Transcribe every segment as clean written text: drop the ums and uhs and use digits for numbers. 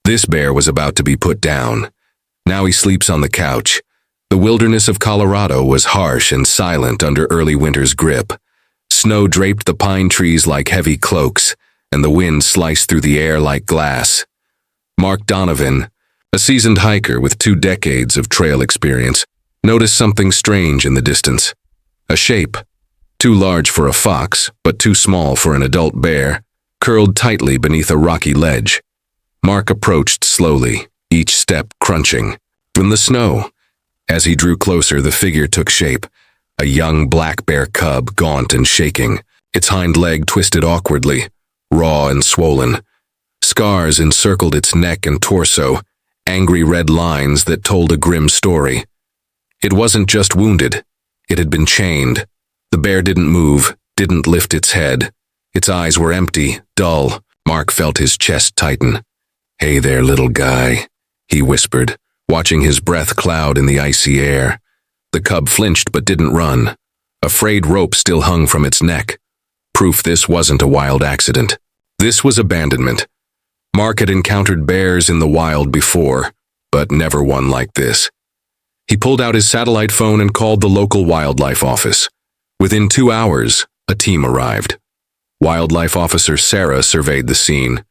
This bear was about to be put down. Now he sleeps on the couch. The wilderness of Colorado was harsh and silent under early winter's grip. Snow draped the pine trees like heavy cloaks, and the wind sliced through the air like glass. Mark Donovan, a seasoned hiker with 2 decades of trail experience, noticed something strange in the distance. A shape, too large for a fox, but too small for an adult bear, curled tightly beneath a rocky ledge. Mark approached slowly, each step crunching. From the snow, as he drew closer, the figure took shape. A young black bear cub, gaunt and shaking, its hind leg twisted awkwardly, raw and swollen. Scars encircled its neck and torso, angry red lines that told a grim story. It wasn't just wounded, it had been chained. The bear didn't move, didn't lift its head. Its eyes were empty, dull. Mark felt his chest tighten. "Hey there, little guy," he whispered, watching his breath cloud in the icy air. The cub flinched but didn't run. A frayed rope still hung from its neck. Proof this wasn't a wild accident. This was abandonment. Mark had encountered bears in the wild before, but never one like this. He pulled out his satellite phone and called the local wildlife office. Within 2 hours, a team arrived. Wildlife officer Sarah surveyed the scene,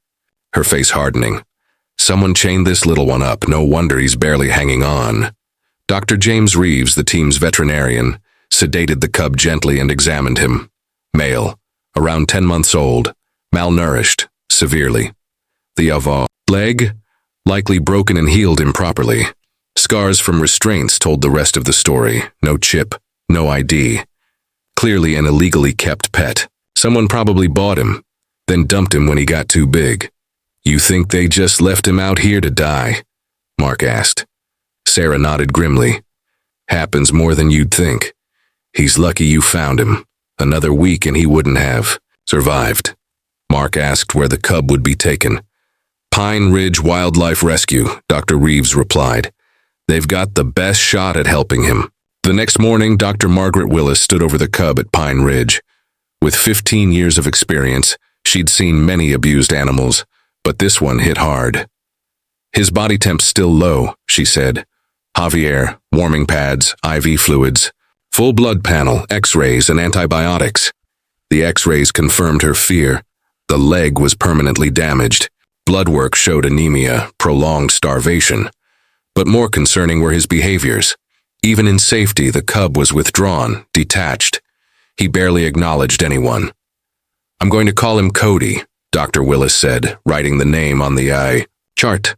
her face hardening. Someone chained this little one up, no wonder he's barely hanging on. Dr. James Reeves, the team's veterinarian, sedated the cub gently and examined him. Male, around 10 months old, malnourished, severely. The leg, likely broken and healed improperly. Scars from restraints told the rest of the story. No chip, no ID. Clearly an illegally kept pet. Someone probably bought him, then dumped him when he got too big. "You think they just left him out here to die?" Mark asked. Sarah nodded grimly. "Happens more than you'd think. He's lucky you found him. Another week and he wouldn't have survived." Mark asked where the cub would be taken. "Pine Ridge Wildlife Rescue," Dr. Reeves replied. "They've got the best shot at helping him." The next morning, Dr. Margaret Willis stood over the cub at Pine Ridge. With 15 years of experience, she'd seen many abused animals, but this one hit hard. "His body temp's still low," she said. "Javier, warming pads, IV fluids, full blood panel, x-rays, and antibiotics." The x-rays confirmed her fear. The leg was permanently damaged. Blood work showed anemia, prolonged starvation. But more concerning were his behaviors. Even in safety, the cub was withdrawn, detached. He barely acknowledged anyone. "I'm going to call him Cody," Dr. Willis said, writing the name on the eye chart.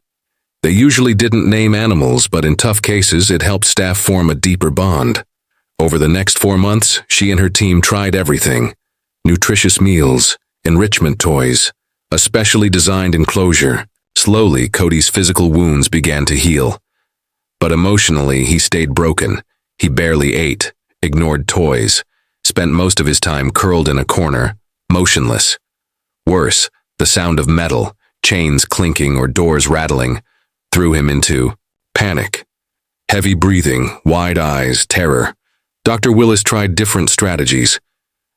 They usually didn't name animals, but in tough cases it helped staff form a deeper bond. Over the next 4 months, she and her team tried everything. Nutritious meals, enrichment toys, a specially designed enclosure. Slowly, Cody's physical wounds began to heal. But emotionally, he stayed broken. He barely ate, ignored toys, spent most of his time curled in a corner, motionless. Worse, the sound of metal, chains clinking or doors rattling, threw him into panic. Heavy breathing, wide eyes, terror. Dr. Willis tried different strategies.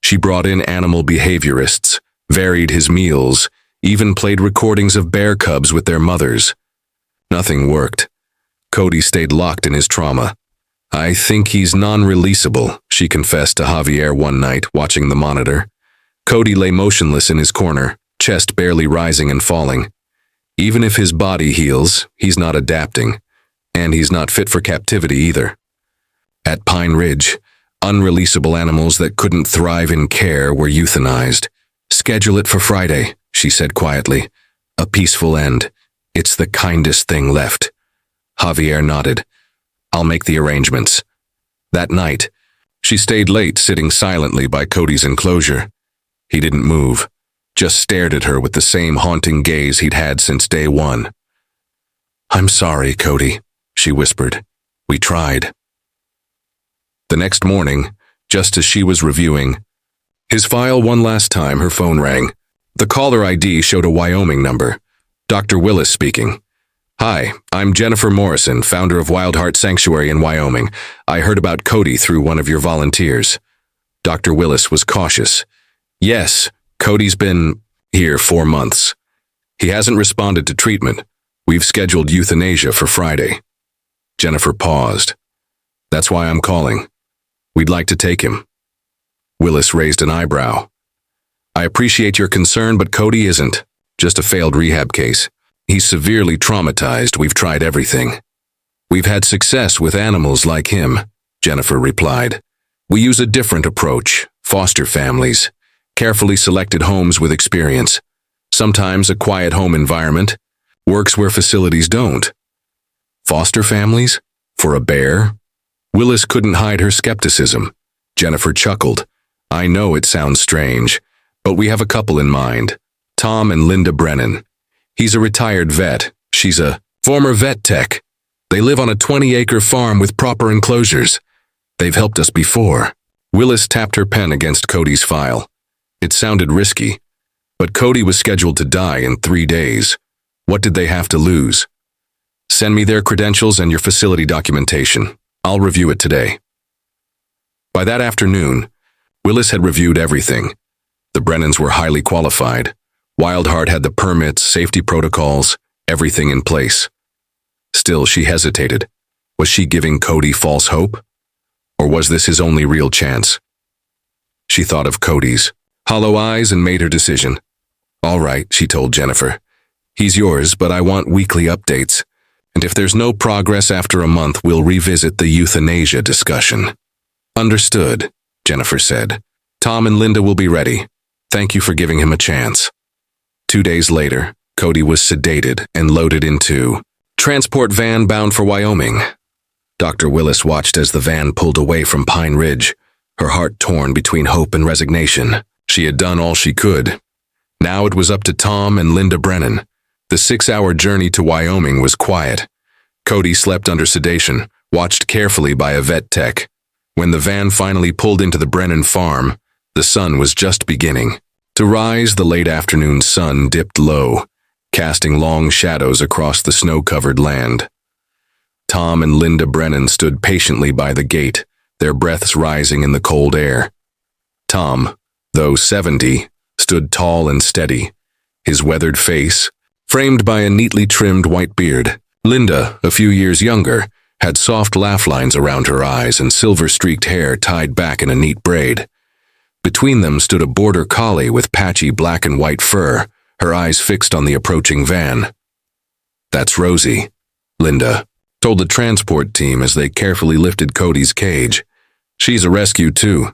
She brought in animal behaviorists, varied his meals, even played recordings of bear cubs with their mothers. Nothing worked. Cody stayed locked in his trauma. "I think he's non-releasable," she confessed to Javier one night, watching the monitor. Cody lay motionless in his corner, chest barely rising and falling. Even if his body heals, he's not adapting, and he's not fit for captivity either. At Pine Ridge, unreleasable animals that couldn't thrive in care were euthanized. "Schedule it for Friday," she said quietly. "A peaceful end. It's the kindest thing left." Javier nodded. "I'll make the arrangements." That night, she stayed late, sitting silently by Cody's enclosure. He didn't move, just stared at her with the same haunting gaze he'd had since day one. "I'm sorry, Cody," she whispered. "We tried." The next morning, just as she was reviewing his file one last time, her phone rang. The caller ID showed a Wyoming number. Dr. Willis speaking. "Hi, I'm Jennifer Morrison, founder of Wild Heart Sanctuary in Wyoming. I heard about Cody through one of your volunteers." Dr. Willis was cautious. "Yes, Cody's been here 4 months. He hasn't responded to treatment, We've scheduled euthanasia for Friday. Jennifer paused. That's why I'm calling. We'd like to take him. Willis raised an eyebrow. I appreciate your concern, but Cody isn't. Just a failed rehab case. He's severely traumatized. We've tried everything. We've had success with animals like him, Jennifer replied. We use a different approach, foster families, carefully selected homes with experience. Sometimes a quiet home environment works where facilities don't. Foster families? For a bear? Willis couldn't hide her skepticism. Jennifer chuckled. I know it sounds strange, but we have a couple in mind. Tom and Linda Brennan. He's a retired vet. She's a former vet tech. They live on a 20-acre farm with proper enclosures. They've helped us before. Willis tapped her pen against Cody's file. It sounded risky, but Cody was scheduled to die in 3 days. What did they have to lose? Send me their credentials and your facility documentation. I'll review it today. By that afternoon, Willis had reviewed everything. The Brennans were highly qualified. Wildheart had the permits, safety protocols, everything in place. Still, she hesitated. Was she giving Cody false hope? Or was this his only real chance? She thought of Cody's hollow eyes and made her decision. All right, she told Jennifer. He's yours, but I want weekly updates. And if there's no progress after a month, we'll revisit the euthanasia discussion. Understood, Jennifer said. Tom and Linda will be ready. Thank you for giving him a chance. 2 days later, Cody was sedated and loaded into transport van bound for Wyoming. Dr. Willis watched as the van pulled away from Pine Ridge, her heart torn between hope and resignation. She had done all she could. Now it was up to Tom and Linda Brennan. The 6-hour journey to Wyoming was quiet. Cody slept under sedation, watched carefully by a vet tech. When the van finally pulled into the Brennan farm, the sun was just beginning. To rise, the late afternoon sun dipped low, casting long shadows across the snow-covered land. Tom and Linda Brennan stood patiently by the gate, their breaths rising in the cold air. Tom, though 70, stood tall and steady, his weathered face framed by a neatly trimmed white beard. Linda, a few years younger, had soft laugh lines around her eyes and silver-streaked hair tied back in a neat braid. Between them stood a border collie with patchy black and white fur, her eyes fixed on the approaching van. That's Rosie, Linda told the transport team as they carefully lifted Cody's cage. She's a rescue too.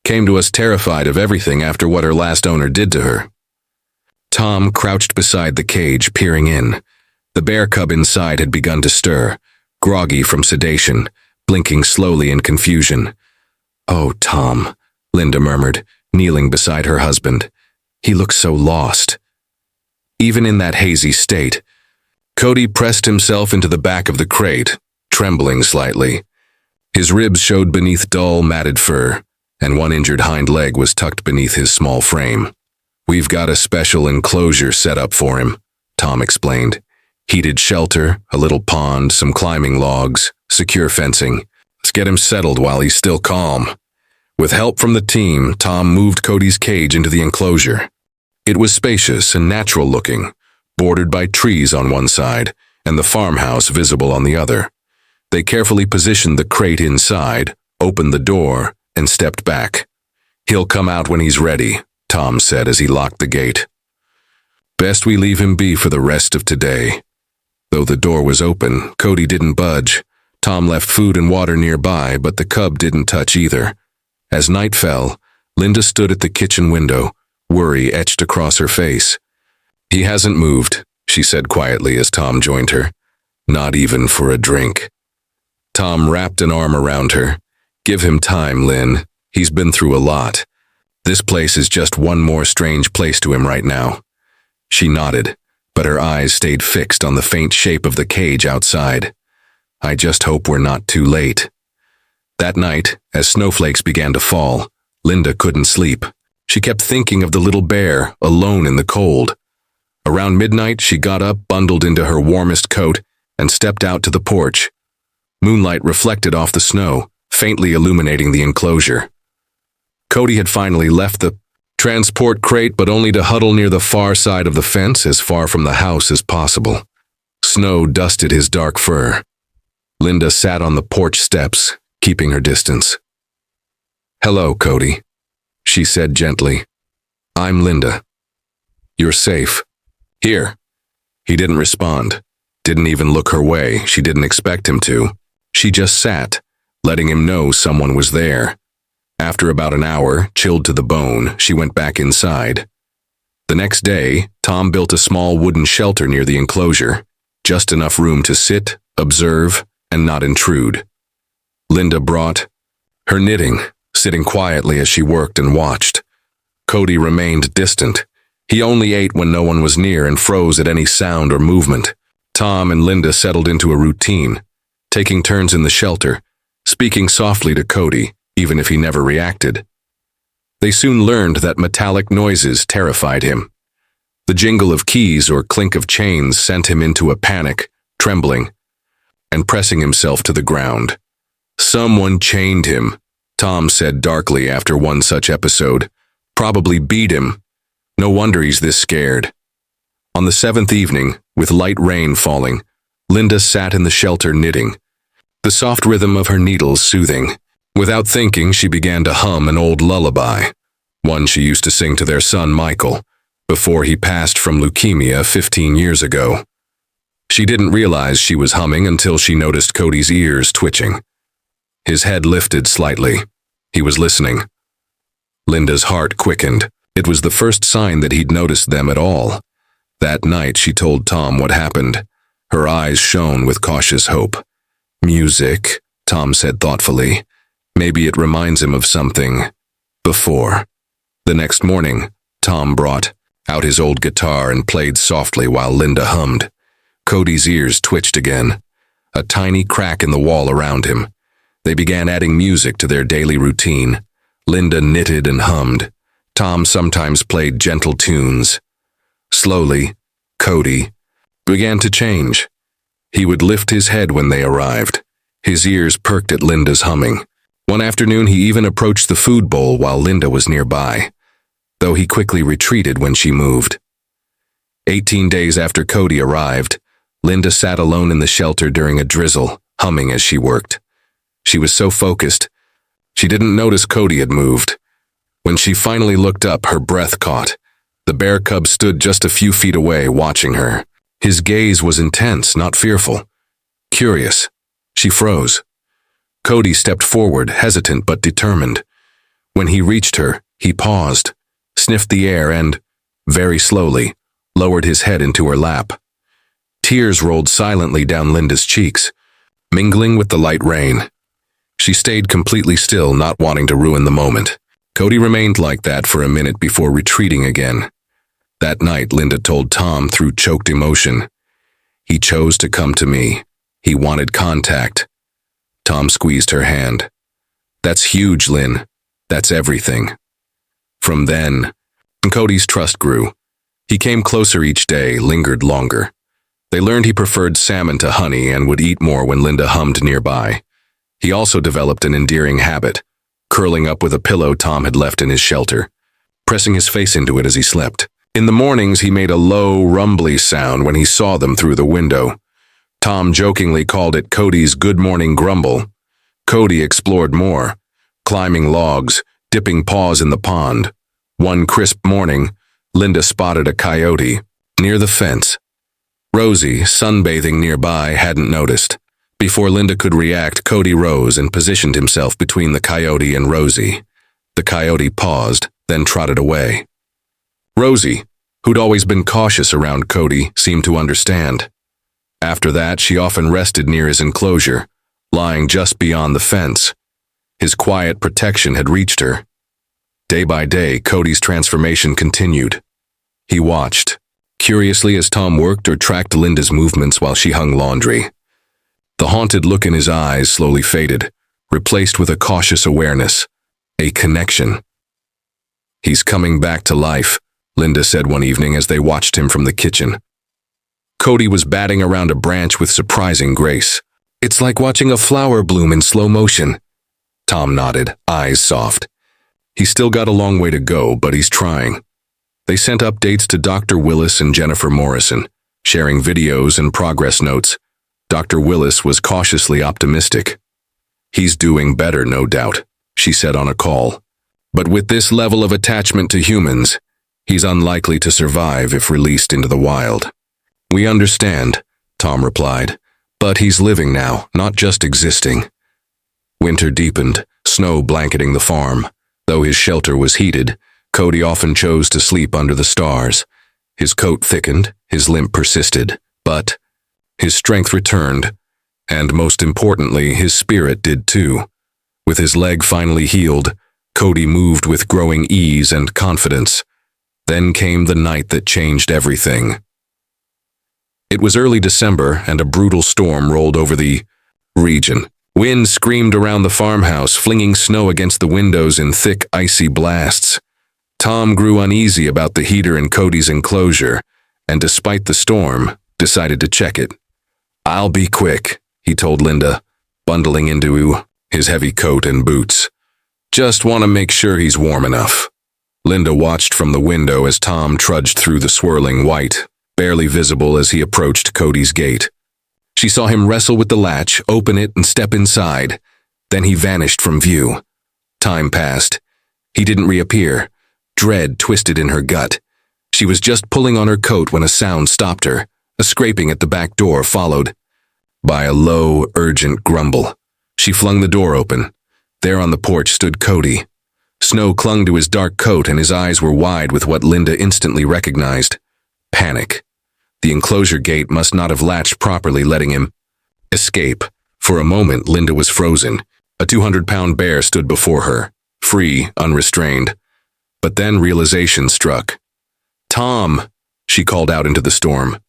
Came to us terrified of everything after what her last owner did to her. Tom crouched beside the cage, peering in. The bear cub inside had begun to stir, groggy from sedation, blinking slowly in confusion. Oh, Tom, Linda murmured, kneeling beside her husband. He looked so lost. Even in that hazy state, Cody pressed himself into the back of the crate, trembling slightly. His ribs showed beneath dull, matted fur, and one injured hind leg was tucked beneath his small frame. We've got a special enclosure set up for him, Tom explained. Heated shelter, a little pond, some climbing logs, secure fencing. Let's get him settled while he's still calm. With help from the team, Tom moved Cody's cage into the enclosure. It was spacious and natural-looking, bordered by trees on one side and the farmhouse visible on the other. They carefully positioned the crate inside, opened the door, and stepped back. He'll come out when he's ready, Tom said as he locked the gate. Best we leave him be for the rest of today. Though the door was open, Cody didn't budge. Tom left food and water nearby, but the cub didn't touch either. As night fell, Linda stood at the kitchen window, worry etched across her face. He hasn't moved, she said quietly as Tom joined her. Not even for a drink. Tom wrapped an arm around her. Give him time, Lynn. He's been through a lot. This place is just one more strange place to him right now. She nodded, but her eyes stayed fixed on the faint shape of the cage outside. I just hope we're not too late. That night, as snowflakes began to fall, Linda couldn't sleep. She kept thinking of the little bear, alone in the cold. Around midnight, she got up, bundled into her warmest coat, and stepped out to the porch. Moonlight reflected off the snow, faintly illuminating the enclosure. Cody had finally left the transport crate, but only to huddle near the far side of the fence, as far from the house as possible. Snow dusted his dark fur. Linda sat on the porch steps, keeping her distance. "Hello, Cody," she said gently. "I'm Linda. You're safe. Here." He didn't respond, didn't even look her way. She didn't expect him to. She just sat, letting him know someone was there. After about an hour, chilled to the bone, she went back inside. The next day, Tom built a small wooden shelter near the enclosure, just enough room to sit, observe, and not intrude. Linda brought her knitting, sitting quietly as she worked and watched. Cody remained distant. He only ate when no one was near and froze at any sound or movement. Tom and Linda settled into a routine, taking turns in the shelter, speaking softly to Cody, even if he never reacted. They soon learned that metallic noises terrified him. The jingle of keys or clink of chains sent him into a panic, trembling, and pressing himself to the ground. "Someone chained him," Tom said darkly after one such episode. "Probably beat him. No wonder he's this scared." On the 7th evening, with light rain falling, Linda sat in the shelter knitting, the soft rhythm of her needles soothing. Without thinking, she began to hum an old lullaby, one she used to sing to their son Michael, before he passed from leukemia 15 years ago. She didn't realize she was humming until she noticed Cody's ears twitching. His head lifted slightly. He was listening. Linda's heart quickened. It was the first sign that he'd noticed them at all. That night, she told Tom what happened. Her eyes shone with cautious hope. "Music," Tom said thoughtfully. "Maybe it reminds him of something before." The next morning, Tom brought out his old guitar and played softly while Linda hummed. Cody's ears twitched again, a tiny crack in the wall around him. They began adding music to their daily routine. Linda knitted and hummed. Tom sometimes played gentle tunes. Slowly, Cody began to change. He would lift his head when they arrived. His ears perked at Linda's humming. One afternoon, he even approached the food bowl while Linda was nearby, though he quickly retreated when she moved. 18 days after Cody arrived, Linda sat alone in the shelter during a drizzle, humming as she worked. She was so focused, she didn't notice Cody had moved. When she finally looked up, her breath caught. The bear cub stood just a few feet away, watching her. His gaze was intense, not fearful. Curious. She froze. Cody stepped forward, hesitant but determined. When he reached her, he paused, sniffed the air and, very slowly, lowered his head into her lap. Tears rolled silently down Linda's cheeks, mingling with the light rain. She stayed completely still, not wanting to ruin the moment. Cody remained like that for a minute before retreating again. That night, Linda told Tom through choked emotion, "He chose to come to me. He wanted contact." Tom squeezed her hand. "That's huge, Lynn. That's everything." From then, Cody's trust grew. He came closer each day, lingered longer. They learned he preferred salmon to honey and would eat more when Linda hummed nearby. He also developed an endearing habit, curling up with a pillow Tom had left in his shelter, pressing his face into it as he slept. In the mornings, he made a low, rumbly sound when he saw them through the window. Tom jokingly called it Cody's good morning grumble. Cody explored more, climbing logs, dipping paws in the pond. One crisp morning, Linda spotted a coyote near the fence. Rosie, sunbathing nearby, hadn't noticed. Before Linda could react, Cody rose and positioned himself between the coyote and Rosie. The coyote paused, then trotted away. Rosie, who'd always been cautious around Cody, seemed to understand. After that, she often rested near his enclosure, lying just beyond the fence. His quiet protection had reached her. Day by day, Cody's transformation continued. He watched, curiously as Tom worked or tracked Linda's movements while she hung laundry. The haunted look in his eyes slowly faded, replaced with a cautious awareness, a connection. "He's coming back to life," Linda said one evening as they watched him from the kitchen. Cody was batting around a branch with surprising grace. "It's like watching a flower bloom in slow motion." Tom nodded, eyes soft. "He's still got a long way to go, but he's trying." They sent updates to Dr. Willis and Jennifer Morrison, sharing videos and progress notes. Dr. Willis was cautiously optimistic. "He's doing better, no doubt," she said on a call. "But with this level of attachment to humans, he's unlikely to survive if released into the wild." "We understand," Tom replied. "But he's living now, not just existing." Winter deepened, snow blanketing the farm. Though his shelter was heated, Cody often chose to sleep under the stars. His coat thickened, his limp persisted, but his strength returned, and most importantly, his spirit did too. With his leg finally healed, Cody moved with growing ease and confidence. Then came the night that changed everything. It was early December, and a brutal storm rolled over the region. Wind screamed around the farmhouse, flinging snow against the windows in thick, icy blasts. Tom grew uneasy about the heater in Cody's enclosure, and despite the storm, decided to check it. "I'll be quick," he told Linda, bundling into his heavy coat and boots. "Just want to make sure he's warm enough." Linda watched from the window as Tom trudged through the swirling white, barely visible as he approached Cody's gate. She saw him wrestle with the latch, open it, and step inside. Then he vanished from view. Time passed. He didn't reappear. Dread twisted in her gut. She was just pulling on her coat when a sound stopped her. A scraping at the back door followed by a low, urgent grumble. She flung the door open. There on the porch stood Cody. Snow clung to his dark coat and his eyes were wide with what Linda instantly recognized: panic. The enclosure gate must not have latched properly, letting him escape. For a moment, Linda was frozen. A 200-pound bear stood before her, free, unrestrained. But then realization struck. "Tom!" she called out into the storm.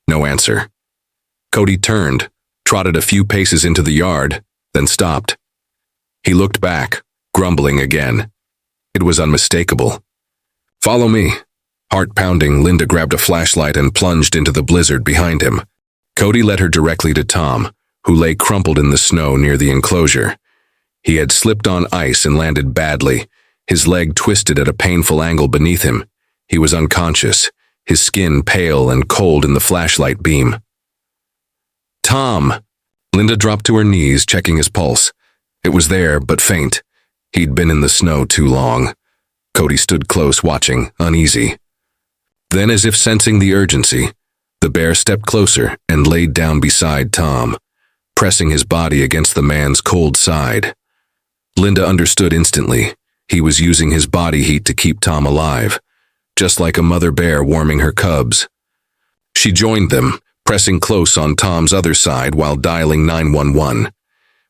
No answer. Cody turned, trotted a few paces into the yard, then stopped. He looked back, grumbling again. It was unmistakable. "Follow me." Heart pounding, Linda grabbed a flashlight and plunged into the blizzard behind him. Cody led her directly to Tom, who lay crumpled in the snow near the enclosure. He had slipped on ice and landed badly, his leg twisted at a painful angle beneath him. He was unconscious, his skin pale and cold in the flashlight beam. "Tom!" Linda dropped to her knees, checking his pulse. It was there, but faint. He'd been in the snow too long. Cody stood close, watching, uneasy. Then, as if sensing the urgency, the bear stepped closer and laid down beside Tom, pressing his body against the man's cold side. Linda understood instantly. He was using his body heat to keep Tom alive, just like a mother bear warming her cubs. She joined them, pressing close on Tom's other side while dialing 911.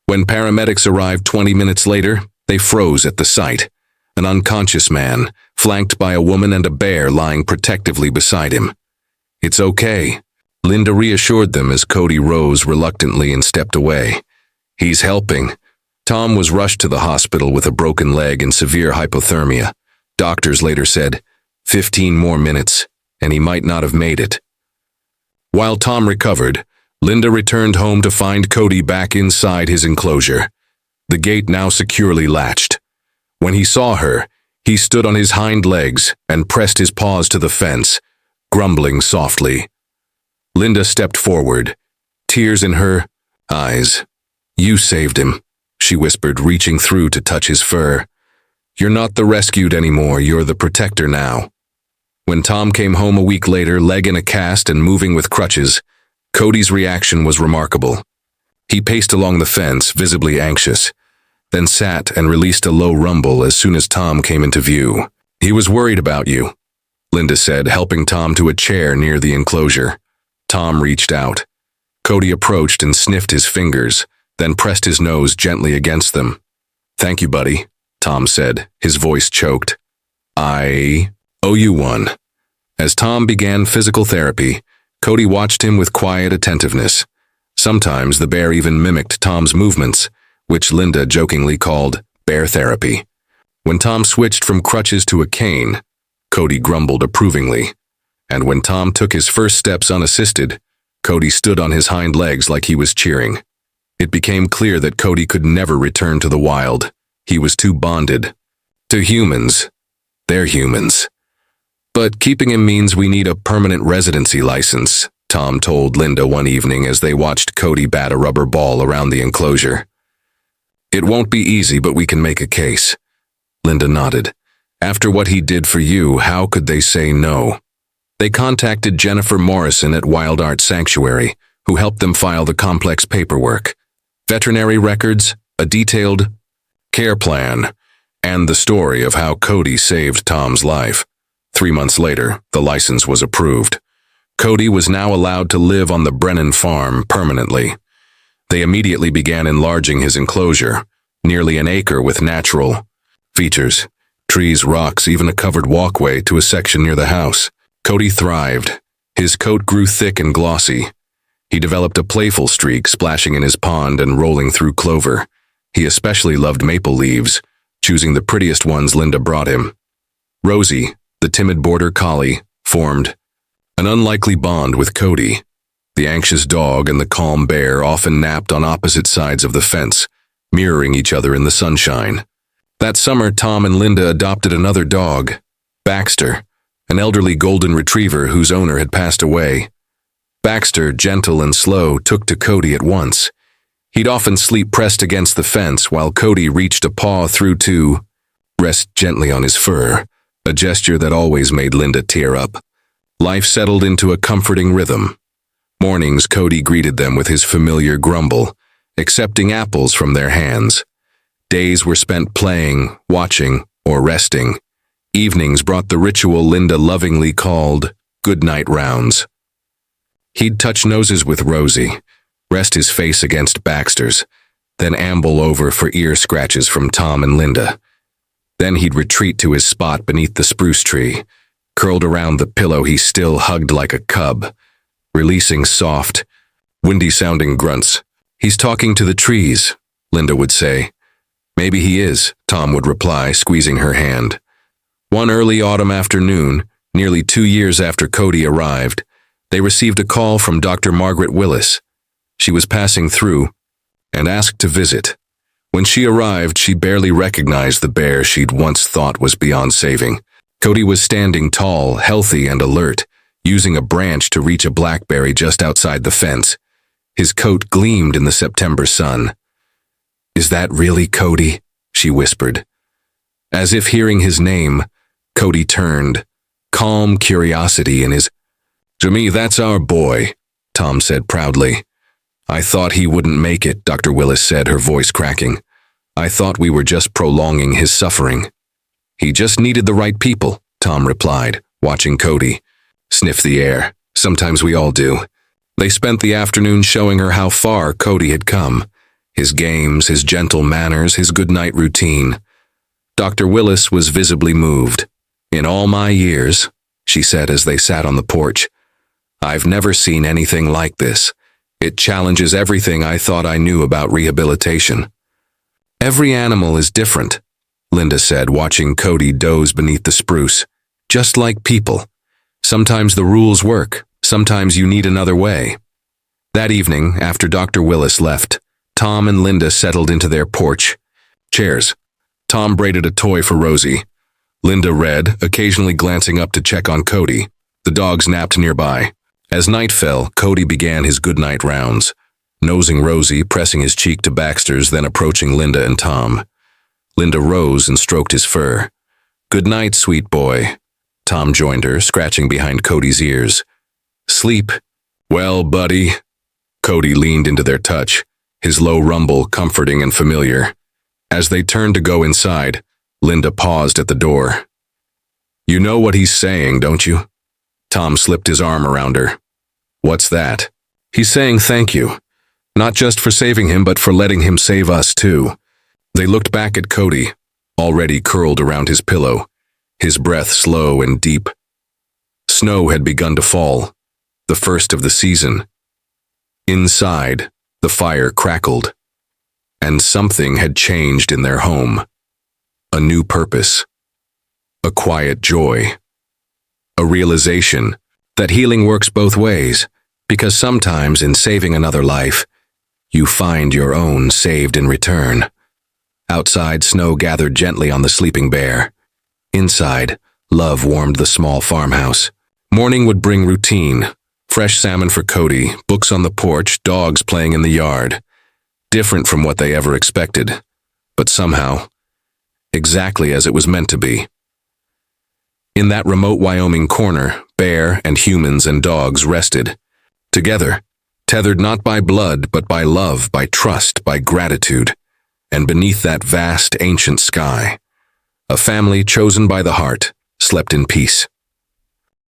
When paramedics arrived 20 minutes later, they froze at the sight. An unconscious man, flanked by a woman and a bear lying protectively beside him. "It's okay," Linda reassured them as Cody rose reluctantly and stepped away. "He's helping." Tom was rushed to the hospital with a broken leg and severe hypothermia. Doctors later said, 15 more minutes, and he might not have made it. While Tom recovered, Linda returned home to find Cody back inside his enclosure, the gate now securely latched. When he saw her, he stood on his hind legs and pressed his paws to the fence, grumbling softly. Linda stepped forward, tears in her eyes. "You saved him," she whispered, reaching through to touch his fur. "You're not the rescued anymore, you're the protector now." When Tom came home a week later, leg in a cast and moving with crutches, Cody's reaction was remarkable. He paced along the fence, visibly anxious, then sat and released a low rumble as soon as Tom came into view. "He was worried about you," Linda said, helping Tom to a chair near the enclosure. Tom reached out. Cody approached and sniffed his fingers, then pressed his nose gently against them. "Thank you, buddy," Tom said, his voice choked. "I owe you one." As Tom began physical therapy, Cody watched him with quiet attentiveness. Sometimes the bear even mimicked Tom's movements, which Linda jokingly called bear therapy. When Tom switched from crutches to a cane, Cody grumbled approvingly. And when Tom took his first steps unassisted, Cody stood on his hind legs like he was cheering. It became clear that Cody could never return to the wild. He was too bonded. To humans. They're humans. But keeping him means we need a permanent residency license, Tom told Linda one evening as they watched Cody bat a rubber ball around the enclosure. "It won't be easy, but we can make a case." Linda nodded. "After what he did for you, how could they say no?" They contacted Jennifer Morrison at Wild Art Sanctuary, who helped them file the complex paperwork. Veterinary records, a detailed care plan, and the story of how Cody saved Tom's life. 3 months later, the license was approved. Cody was now allowed to live on the Brennan farm permanently. They immediately began enlarging his enclosure, nearly an acre with natural features, trees, rocks, even a covered walkway to a section near the house. Cody thrived. His coat grew thick and glossy. He developed a playful streak, splashing in his pond and rolling through clover. He especially loved maple leaves, choosing the prettiest ones Linda brought him. Rosie, the timid border collie, formed an unlikely bond with Cody. The anxious dog and the calm bear often napped on opposite sides of the fence, mirroring each other in the sunshine. That summer, Tom and Linda adopted another dog, Baxter, an elderly golden retriever whose owner had passed away. Baxter, gentle and slow, took to Cody at once. He'd often sleep pressed against the fence while Cody reached a paw through to rest gently on his fur, a gesture that always made Linda tear up. Life settled into a comforting rhythm. Mornings, Cody greeted them with his familiar grumble, accepting apples from their hands. Days were spent playing, watching, or resting. Evenings brought the ritual Linda lovingly called goodnight rounds. He'd touch noses with Rosie, rest his face against Baxter's, then amble over for ear scratches from Tom and Linda. Then he'd retreat to his spot beneath the spruce tree. Curled around the pillow, he still hugged like a cub, releasing soft, windy-sounding grunts. "He's talking to the trees," Linda would say. "Maybe he is," Tom would reply, squeezing her hand. One early autumn afternoon, nearly 2 years after Cody arrived, they received a call from Dr. Margaret Willis. She was passing through and asked to visit. When she arrived, she barely recognized the bear she'd once thought was beyond saving. Cody was standing tall, healthy, and alert, using a branch to reach a blackberry just outside the fence. His coat gleamed in the September sun. "Is that really Cody?" she whispered. As if hearing his name, Cody turned, calm curiosity in his. "To me, that's our boy," Tom said proudly. "I thought he wouldn't make it," Dr. Willis said, her voice cracking. "I thought we were just prolonging his suffering." "He just needed the right people," Tom replied, watching Cody sniff the air. "Sometimes we all do." They spent the afternoon showing her how far Cody had come. His games, his gentle manners, his goodnight routine. Dr. Willis was visibly moved. "In all my years," she said as they sat on the porch, "I've never seen anything like this. It challenges everything I thought I knew about rehabilitation." "Every animal is different," Linda said, watching Cody doze beneath the spruce. "Just like people. Sometimes the rules work, sometimes you need another way." That evening, after Dr. Willis left, Tom and Linda settled into their porch chairs. Tom braided a toy for Rosie. Linda read, occasionally glancing up to check on Cody. The dogs napped nearby. As night fell, Cody began his goodnight rounds, nosing Rosie, pressing his cheek to Baxter's, then approaching Linda and Tom. Linda rose and stroked his fur. "Good night, sweet boy." Tom joined her, scratching behind Cody's ears. "Sleep." "Well, buddy." Cody leaned into their touch, his low rumble comforting and familiar. As they turned to go inside, Linda paused at the door. "You know what he's saying, don't you?" Tom slipped his arm around her. "What's that?" "He's saying thank you. Not just for saving him, but for letting him save us, too." They looked back at Cody, already curled around his pillow, his breath slow and deep. Snow had begun to fall, the first of the season. Inside, the fire crackled, and something had changed in their home. A new purpose, a quiet joy, a realization that healing works both ways, because sometimes in saving another life, you find your own saved in return. Outside, snow gathered gently on the sleeping bear. Inside, love warmed the small farmhouse. Morning would bring routine, Fresh salmon for Cody, books on the porch, dogs playing in the yard. Different from what they ever expected, but somehow, exactly as it was meant to be. In that remote Wyoming corner, bear and humans and dogs rested. Together, tethered not by blood, but by love, by trust, by gratitude. And beneath that vast, ancient sky, a family chosen by the heart slept in peace.